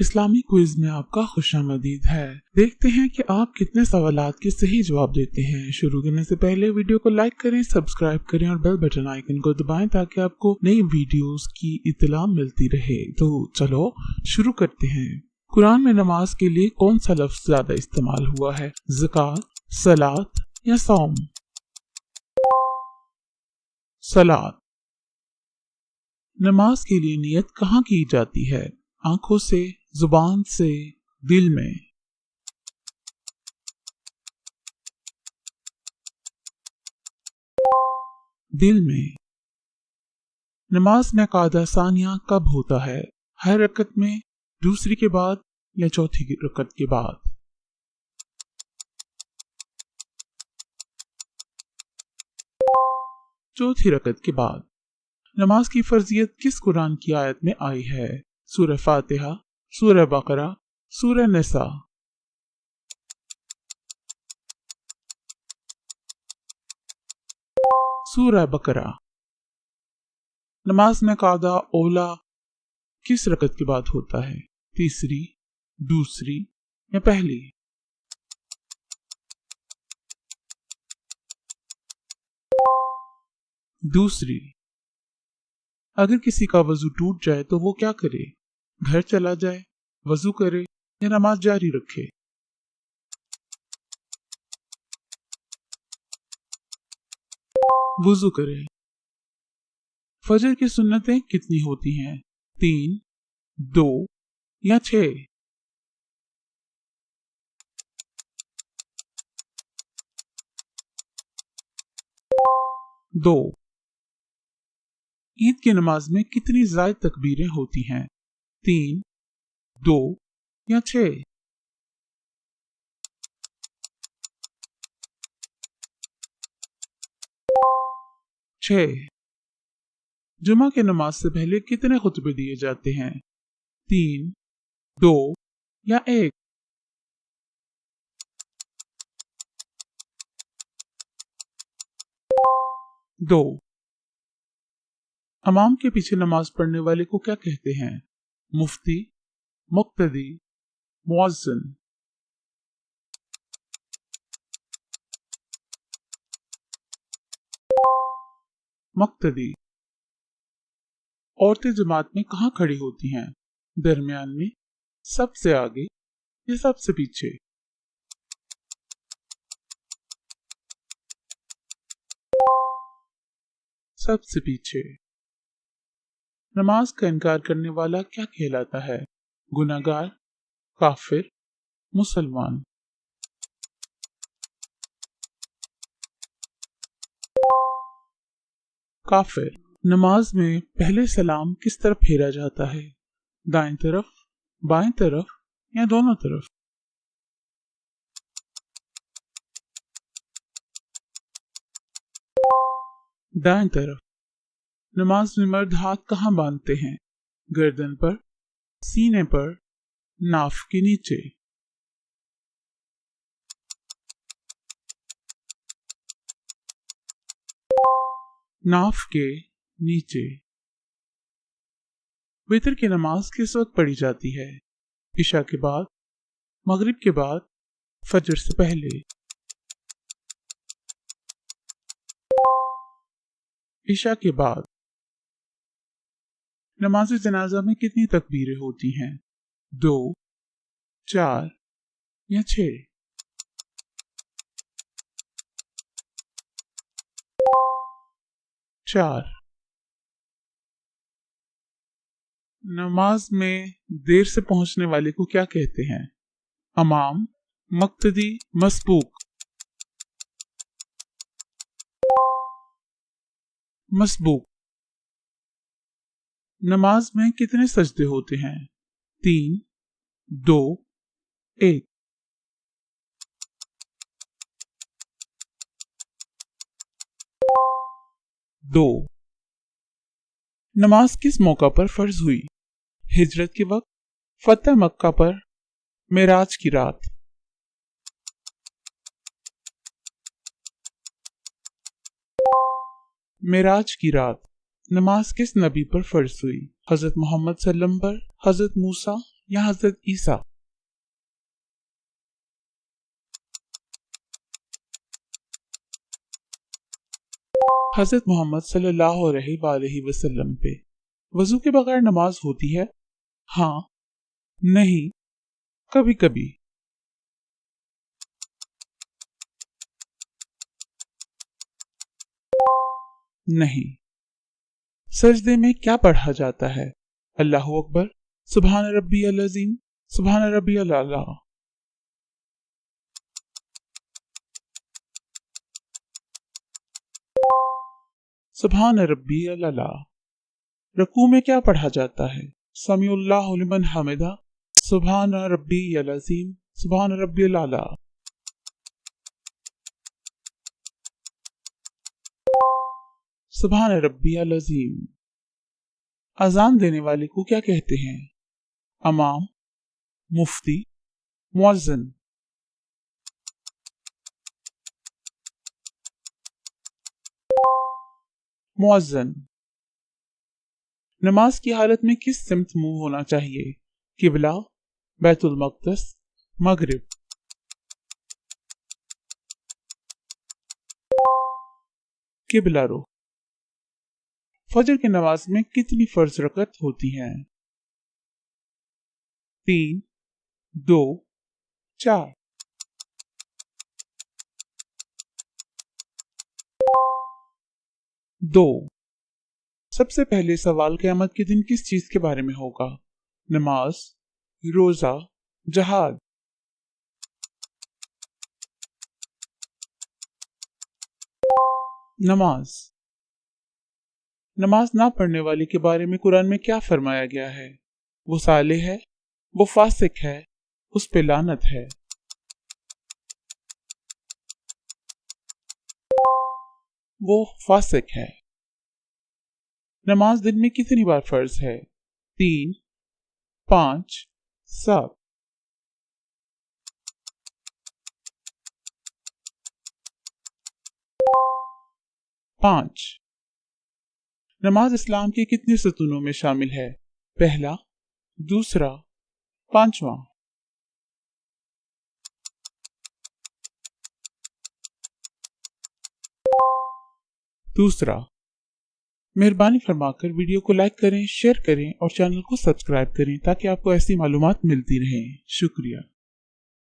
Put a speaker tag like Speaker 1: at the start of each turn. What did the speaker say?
Speaker 1: इस्लामी quiz में आपका खुशामदीद है। देखते हैं कि आप कितने सवालात के सही जवाब देते हैं। शुरू करने से पहले वीडियो को लाइक करें, सब्सक्राइब करें और बेल बटन आइकन को दबाएं ताकि आपको नई वीडियोस की इत्तला मिलती रहे। तो चलो शुरू करते हैं। कुरान में नमाज के लिए कौन सा लफ्ज ज्यादा इस्तेमाल हुआ है? ज़कात, सलात या सौम? सलात। नमाज के लिए नियत कहाँ की जाती है? आंखों से, जुबान से, दिल में? दिल में। नमाज में कादा सानिया कब होता है? हर रकत में, दूसरी के बाद या चौथी रकत के बाद? चौथी रकत के बाद। नमाज की फर्जियत किस कुरान की आयत में आई है? सूरह फातिहा, सूरह बकरा, सूरह निसा? सूरह बकरा। नमाज में कादा ओला किस रकत के बाद होता है? तीसरी, दूसरी या पहली? दूसरी। अगर किसी का वजू टूट जाए तो वो क्या करे? घर चला जाए, वजू करे या नमाज जारी रखे? वजू करे। फजर की सुन्नतें कितनी होती हैं? 3, 2 या 6? 2। ईद की नमाज में कितनी ज़ायद तकबीरें होती हैं? 3, 2 या 6? 6। जुमा के नमाज से पहले कितने खुतबे दिए जाते हैं? 3, 2 या 1? 2। इमाम के पीछे नमाज पढ़ने वाले को क्या कहते हैं? मुफ्ती, मुक्तदी, मुअज्जिन? मुक्तदी। औरतें जमात में कहाँ खड़ी होती हैं? दरमियान में, सबसे आगे या सबसे पीछे? सबसे पीछे। नमाज का इनकार करने वाला क्या कहलाता है? गुनाहगार, काफिर, मुसलमान? काफिर। नमाज में पहले सलाम किस तरफ फेरा जाता है? दाएं तरफ, बाएं तरफ या दोनों तरफ? दाएं तरफ। नमाज में मर्द हाथ कहाँ बांधते हैं? गर्दन पर, सीने पर, नाफ के नीचे? नाफ के नीचे। वितर की नमाज किस वक्त पढ़ी जाती है? इशा के बाद, मगरिब के बाद, फजर से पहले? इशा के बाद। नमाज जनाजा में कितनी तकबीरें होती हैं? 2, 4 या 6? 4। नमाज में देर से पहुंचने वाले को क्या कहते हैं? इमाम, मुक्तदी, मसबूक? मसबूक। नमाज में कितने सजदे होते हैं? 3, 2, 1? 2। नमाज किस मौका पर फर्ज हुई? हिजरत के वक्त, फतह मक्का पर, मेराज की रात? मेराज की रात। नमाज किस नबी पर फर्ज हुई? हजरत मोहम्मद सल्लम पर, हजरत मूसा या हजरत ईसा? हजरत मोहम्मद सल्लल्लाहु अलैहि वसल्लम पे। वजू के बगैर नमाज होती है? हाँ, नहीं, कभी कभी। नहीं। सजदे में क्या पढ़ा जाता है? अल्लाहु अकबर, सुभान रब्बी अल अज़ीम, सुभान रब्बी अल आला। सुभान रब्बी अल आला। रकू में क्या पढ़ा जाता है? समीउल्लाहु लिमन हमिदा, सुभान रब्बी अल अज़ीम, सुभान रब्बी अल आला। सुभान रब्बी अल अज़ीम। अजान देने वाले को क्या कहते हैं? अमाम, मुफ्ती, मुअज्जिन। मुअज्जिन। नमाज की हालत में किस सिमत मुंह होना चाहिए? किबला, बैतुल मक़दस, मगरिब। किबला रुख। फजर की नमाज में कितनी फर्ज रकत होती हैं? 3, 2, 4। 2। सबसे पहले सवाल क़यामत के दिन किस चीज के बारे में होगा? नमाज, रोजा, जहाद। नमाज। नमाज ना पढ़ने वाले के बारे में कुरान में क्या फरमाया गया है? वो साले है, वो फासिक है, उस पे लानत है। वो फासिक है। नमाज दिन में कितनी बार फर्ज है? 3, 5, 7। 5। नमाज इस्लाम के कितने सतूनों में शामिल है? पहला, दूसरा, पांचवा। दूसरा। मेहरबानी फरमाकर वीडियो को लाइक करें, शेयर करें और चैनल को सब्सक्राइब करें ताकि आपको ऐसी मालूमात मिलती रहें। शुक्रिया।